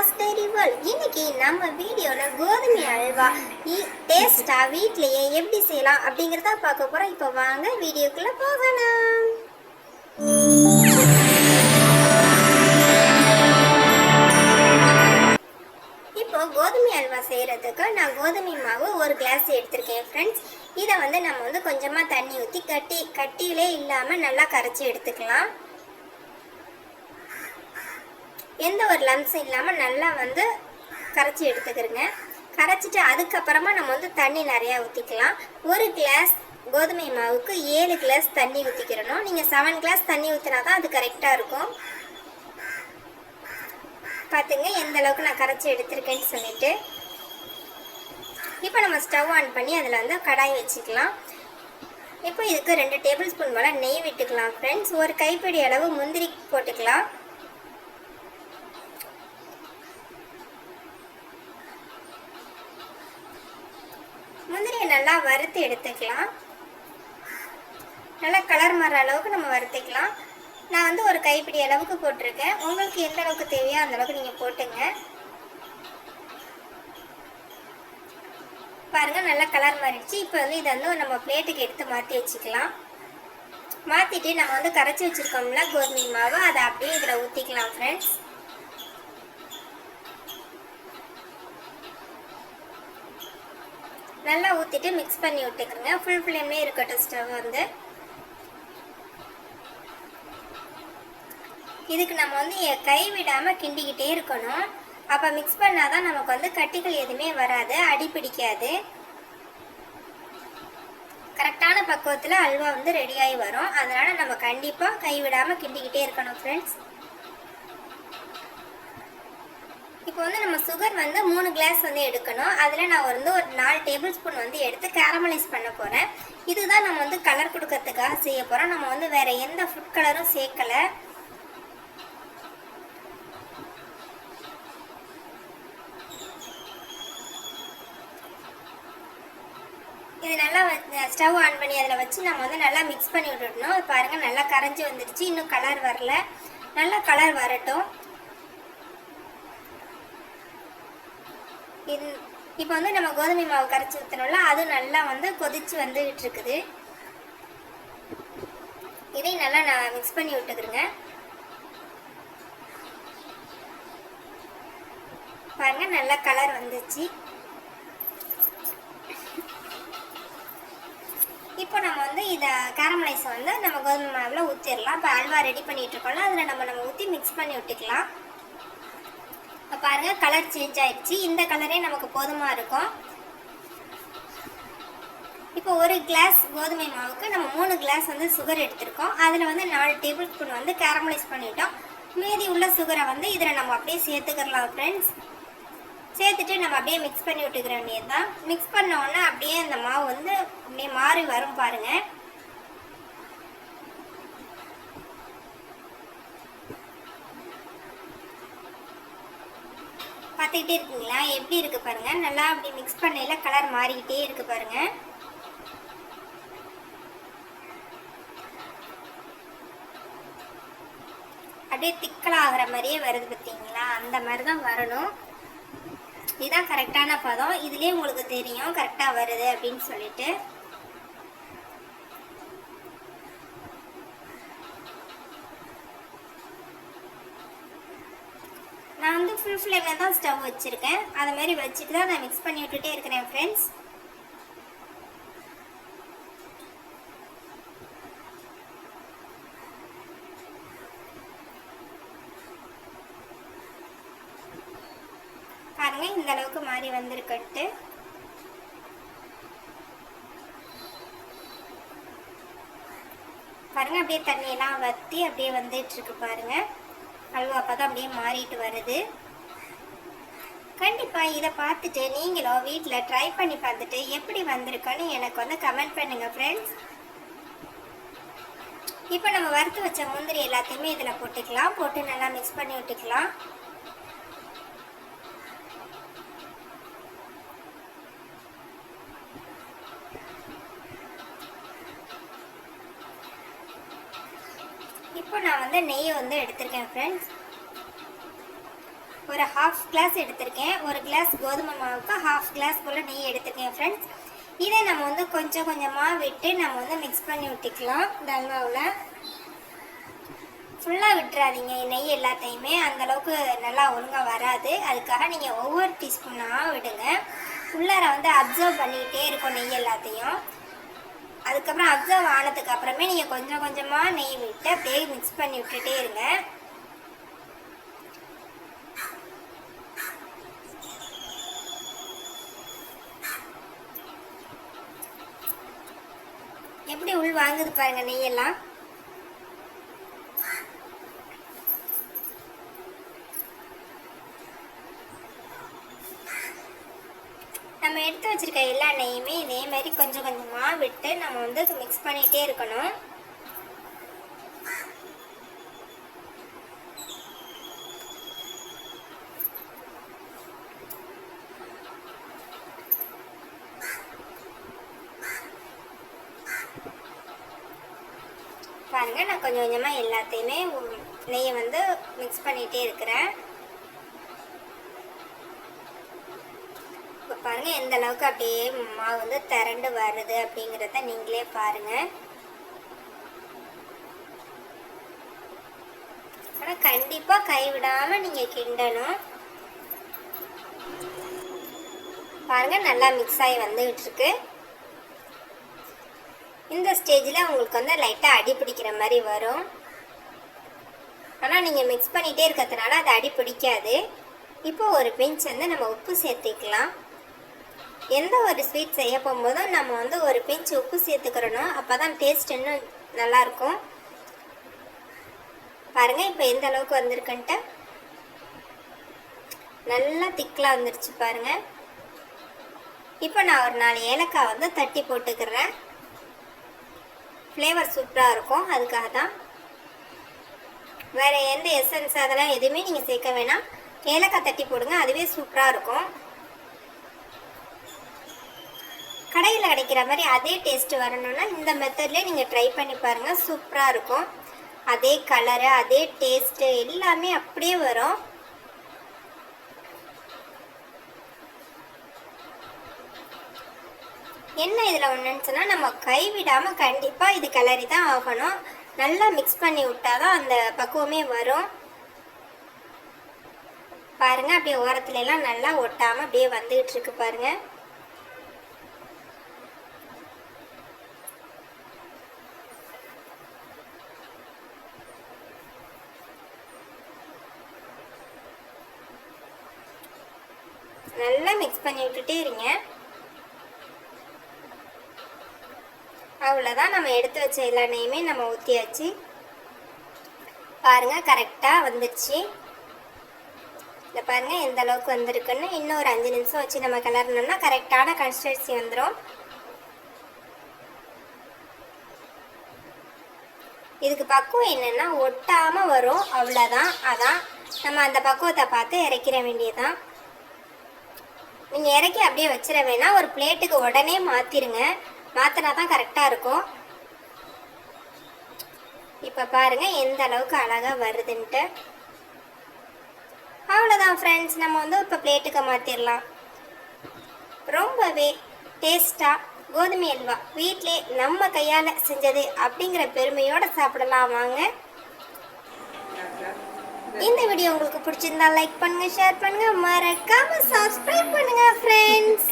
Always diary world. இன்னைக்கு நம்ம வீடியோவில் கோதுமை அல்வா டேஸ்ட்டாக வீட்லேயே எப்படி செய்யலாம் அப்படிங்கிறத பார்க்க போகிறோம். இப்போ வாங்க வீடியோக்குள்ளே போகலாம். இப்போ கோதுமை அல்வா செய்கிறதுக்கு நான் கோதுமை மாவு ஒரு கிளாஸ் எடுத்திருக்கேன் ஃப்ரெண்ட்ஸ். இதை நம்ம கொஞ்சமாக தண்ணி ஊற்றி கட்டியிலே இல்லாமல் நல்லா கரைச்சி எடுத்துக்கலாம். எந்த ஒரு லம்ஸும் இல்லாமல் நல்லா கரைச்சி எடுத்துக்கிறங்க. கரைச்சிட்டு அதுக்கப்புறமா நம்ம தண்ணி நிறையா ஊற்றிக்கலாம். ஒரு கிளாஸ் கோதுமை மாவுக்கு 7 கிளாஸ் தண்ணி ஊற்றிக்கிறணும். நீங்கள் 7 கிளாஸ் தண்ணி ஊற்றினா தான் அது கரெக்டாக இருக்கும். பார்த்துங்க எந்த அளவுக்கு நான் கரைச்சி எடுத்திருக்கேன்னு சொல்லிட்டு. இப்போ நம்ம ஸ்டவ் ஆன் பண்ணி அதில் கடாய் வச்சுக்கலாம். இப்போ இதுக்கு 2 டேபிள் ஸ்பூன் போல் நெய் விட்டுக்கலாம் ஃப்ரெண்ட்ஸ். ஒரு கைப்பிடி அளவு முந்திரி போட்டுக்கலாம். முந்திரியை நல்லா வறுத்து எடுத்துக்கலாம். நல்லா கலர் மாற அளவுக்கு நம்ம வறுத்துக்கலாம். நான் ஒரு கைப்பிடி அளவுக்கு போட்டிருக்கேன். உங்களுக்கு எந்த அளவுக்கு தேவையோ அந்த அளவுக்கு நீங்கள் போட்டுங்க. பாருங்கள் நல்லா கலர் மாறிடுச்சு. இப்போ இதை நம்ம பிளேட்டுக்கு எடுத்து மாற்றி வச்சுக்கலாம். மாற்றிட்டு நம்ம கரைச்சி வச்சுருக்கோம்ல கோதுமை மாவு, அதை அப்படியே இதில் ஊற்றிக்கலாம் ஃப்ரெண்ட்ஸ். நல்லா ஊற்றிட்டு மிக்ஸ் பண்ணி விட்டுக்குங்க. ஃபுல் ஃப்ளேம்லேயே இருக்கட்டும் ஸ்டவ். இதுக்கு நம்ம கை விடாமல் கிண்டிக்கிட்டே இருக்கணும். அப்போ மிக்ஸ் பண்ணால் தான் நமக்கு கட்டிகள் எதுவுமே வராது, அடி பிடிக்காது. கரெக்டான பக்குவத்தில் அல்வா ரெடியாகி வரும். அதனால் நம்ம கண்டிப்பாக கை விடாமல் கிண்டிக்கிட்டே இருக்கணும் ஃப்ரெண்ட்ஸ். இப்போ நம்ம சுகர் 3 கிளாஸ் எடுக்கணும். அதில் நான் ஒரு 4 டேபிள் ஸ்பூன் எடுத்து கேரமலைஸ் பண்ண போகிறேன். இதுதான் நம்ம கலர் கொடுக்கறதுக்காக செய்ய போகிறோம். நம்ம வேறு எந்த ஃபுட் கலரும் சேர்க்கலை. இது நல்லா ஸ்டவ் ஆன் பண்ணி அதில் வச்சு நம்ம நல்லா மிக்ஸ் பண்ணி விட்டுடணும். பாருங்கள் நல்லா கரைஞ்சி வந்துடுச்சு. இன்னும் கலர் வரல. நல்லா கலர் வரட்டும். இது இப்போ நம்ம கோதுமை மாவு கரைச்சி ஊற்றணும்ல, அது நல்லா கொதிச்சு வந்துகிட்டு இருக்குது. இதையும் நல்லா நான் மிக்ஸ் பண்ணி விட்டுக்கிறேங்க. பாருங்க நல்லா கலர் வந்துச்சு. இப்போ நம்ம இதை கேரமலைஸ் நம்ம கோதுமை மாவில் ஊற்றிடலாம். இப்போ அல்வா ரெடி பண்ணிட்டு இருக்கோம்ல, அதில் நம்ம ஊற்றி மிக்ஸ் பண்ணி விட்டுக்கலாம். பாருங்க கலர் சேஞ்ச் ஆயிடுச்சு. இந்த கலரே நமக்கு போதுமா இருக்கும். இப்போ ஒரு கிளாஸ் கோதுமை மாவுக்கு நம்ம 3 கிளாஸ் சுகர் எடுத்திருக்கோம். அதில் 4 டேபிள் ஸ்பூன் கேரமலைஸ் பண்ணிட்டோம். மீதி உள்ள சுகரை இதில் நம்ம அப்படியே சேர்த்துக்கலாம் ஃப்ரெண்ட்ஸ். சேர்த்துட்டு நம்ம அப்படியே மிக்ஸ் பண்ணி விட்டுக்கிற வேண்டியது தான். மிக்ஸ் பண்ண உடனே அப்படியே அந்த மாவு அப்படியே மாறி வரும் பாருங்க. பார்த்துக்கிட்டே இருக்குங்களா எப்படி இருக்கு பாருங்க. நல்லா அப்படி மிக்ஸ் பண்ணையில கலர் மாறிக்கிட்டே இருக்கு பாருங்க. அப்படியே திக்கலாகிற மாதிரியே வருது பார்த்தீங்களா, அந்த மாதிரி தான் வரணும். இதுதான் கரெக்டான பதம். இதுலேயே உங்களுக்கு தெரியும் கரெக்டாக வருது அப்படின்னு சொல்லிட்டு. நான் ஃபுல் ஃப்ளேமில் தான் ஸ்டவ் வச்சுருக்கேன். அது மாதிரி வச்சுட்டு தான் நான் மிக்ஸ் பண்ணி விட்டுட்டே இருக்கிறேன் ஃப்ரெண்ட்ஸ். பாருங்க இந்த அளவுக்கு மாறி வந்திருக்கட்டு. பாருங்க அப்படியே தண்ணியெல்லாம் வற்றி அப்படியே வந்துட்டு இருக்கு பாருங்க. அல்வா அப்போ தான் அப்படியே மாறிட்டு வருது. கண்டிப்பாக இதை பார்த்துட்டு நீங்களும் வீட்டில் ட்ரை பண்ணி பார்த்துட்டு எப்படி வந்திருக்குன்னு எனக்கு கமெண்ட் பண்ணுங்கள் ஃப்ரெண்ட்ஸ். இப்போ நம்ம வறுத்து வச்ச முந்திரி எல்லாத்தையுமே இதில் போட்டுக்கலாம். போட்டு நல்லா மிக்ஸ் பண்ணி விட்டுக்கலாம். இப்போ நான் நெய் எடுத்திருக்கேன் ஃப்ரெண்ட்ஸ். ஒரு ஹாஃப் கிளாஸ் எடுத்திருக்கேன். ஒரு கிளாஸ் கோதுமை மாவுக்கு ஹாஃப் கிளாஸ் போல் நெய் எடுத்திருக்கேன் ஃப்ரெண்ட்ஸ். இதை நம்ம வந்து கொஞ்சம் கொஞ்சமாக விட்டு நம்ம வந்து மிக்ஸ் பண்ணி விட்டுக்கலாம். இந்த அல்வாவில் ஃபுல்லாக விட்டுறாதீங்க நெய் எல்லாத்தையுமே, அந்தளவுக்கு நல்லா ஒழுங்காக வராது. அதுக்காக நீங்கள் ஒவ்வொரு டீஸ்பூனாக விடுங்க. உள்ளார வந்து அப்சர்வ் பண்ணிக்கிட்டே இருக்கும் நெய் எல்லாத்தையும். அதுக்கப்புறம் அப்சர்வ் ஆனதுக்கு அப்புறமே நீங்கள் கொஞ்சம் கொஞ்சமாக நெய் விட்டு அப்படியே மிக்ஸ் பண்ணி விட்டுட்டே இருங்க. எப்படி உள் வாங்குது பாருங்க நெய்யெல்லாம். நம்ம எடுத்து வச்சிருக்க எல்லா நெய்யுமே இதே மாதிரி கொஞ்சம் கொஞ்சமாக விட்டு நம்ம வந்து மிக்ஸ் பண்ணிகிட்டே இருக்கணும். பாருங்க நான் கொஞ்சம் கொஞ்சமாக எல்லாத்தையுமே நெய்யை வந்து மிக்ஸ் பண்ணிகிட்டே இருக்கிறேன். இப்போ பாருங்கள் எந்த அளவுக்கு அப்படியே மாவு வந்து திரண்டு வருது அப்படிங்கிறத நீங்களே பாருங்கள். ஆனால் கண்டிப்பாக கைவிடாமல் நீங்கள் கிண்டணும். பாருங்கள் நல்லா மிக்ஸ் ஆகி வந்துகிட்டு இருக்கு. இந்த ஸ்டேஜில் உங்களுக்கு வந்து லைட்டாக அடி பிடிக்கிற மாதிரி வரும். ஆனால் நீங்கள் மிக்ஸ் பண்ணிகிட்டே இருக்கிறதுனால அது அடி பிடிக்காது. இப்போ ஒரு பிஞ்ச் வந்து நம்ம உப்பு சேர்த்துக்கலாம். எந்த ஒரு ஸ்வீட் செய்ய போகும்போதும் நம்ம வந்து ஒரு பிஞ்ச் உப்பு சேர்த்துக்கிறணும். அப்போ தான் டேஸ்ட் இன்னும் நல்லாயிருக்கும். பாருங்கள் இப்போ எந்த அளவுக்கு வந்திருக்குன்ட்டு நல்லா திக்கலாக வந்துருச்சு பாருங்கள். இப்போ நான் ஒரு 4 ஏலக்காய் வந்து தட்டி போட்டுக்கிறேன். ஃப்ளேவர் சூப்பராக இருக்கும். அதுக்காக தான். வேறு எந்த எசன்ஸ் அதெல்லாம் எதுவுமே நீங்கள் சேர்க்க வேணாம். ஏலக்காய் தட்டி போடுங்க, அதுவே சூப்பராக இருக்கும். கடையில் கிடைக்கிற மாதிரி அதே டேஸ்ட்டு வரணும்னா இந்த மெத்தட்லேயே நீங்கள் ட்ரை பண்ணி பாருங்கள். சூப்பராக இருக்கும். அதே கலரு அதே டேஸ்ட்டு எல்லாமே அப்படியே வரும். என்ன இதில் ஒன்றுன்னு சொன்னால் நம்ம கைவிடாமல் கண்டிப்பாக இது கிளறி தான் ஆகணும். நல்லா மிக்ஸ் பண்ணி விட்டால் தான் அந்த பக்குவமே வரும். பாருங்கள் அப்படியே ஓரத்துலலாம் நல்லா ஒட்டாமல் அப்படியே வந்துகிட்டு இருக்கு பாருங்கள். நல்லா மிக்ஸ் பண்ணி விட்டுட்டே இருங்க. அவ்வளோதான், நம்ம எடுத்து வச்ச எல்லா நெய்யுமே நம்ம ஊற்றியாச்சு. பாருங்கள் கரெக்டாக வந்துடுச்சு. இதை பாருங்கள் எந்த அளவுக்கு வந்திருக்குன்னு. இன்னும் ஒரு 5 நிமிஷம் வச்சு நம்ம கிளறணும்னா கரெக்டான கன்சிஸ்டன்சி வந்துடும். இதுக்கு பக்குவம் என்னென்னா ஒட்டாமல் வரும், அவ்வளோதான். அதான் நம்ம அந்த பக்குவத்தை பார்த்து இறக்கிற வேண்டியதுதான். நீங்கள் இறக்கி அப்படியே வச்சிட வேணாம். ஒரு பிளேட்டுக்கு உடனே மாற்றிடுங்க. மாற்றினா தான் கரெக்டாக இருக்கும். இப்போ பாருங்கள் எந்த அளவுக்கு அழகாக வருதுன்ட்டு. அவ்வளோதான் ஃப்ரெண்ட்ஸ், நம்ம வந்து இப்போ பிளேட்டுக்கு மாற்றிடலாம். ரொம்பவே டேஸ்ட்டாக கோதுமை அல்வா வீட்டிலே நம்ம கையால் செஞ்சது அப்படிங்கிற பெருமையோடு சாப்பிடலாம் வாங்க. இந்த வீடியோ உங்களுக்கு பிடிச்சிருந்தா லைக் பண்ணுங்கள், ஷேர் பண்ணுங்கள், மறக்காமல் சப்ஸ்கிரைப் பண்ணுங்கள் ஃப்ரெண்ட்ஸ்.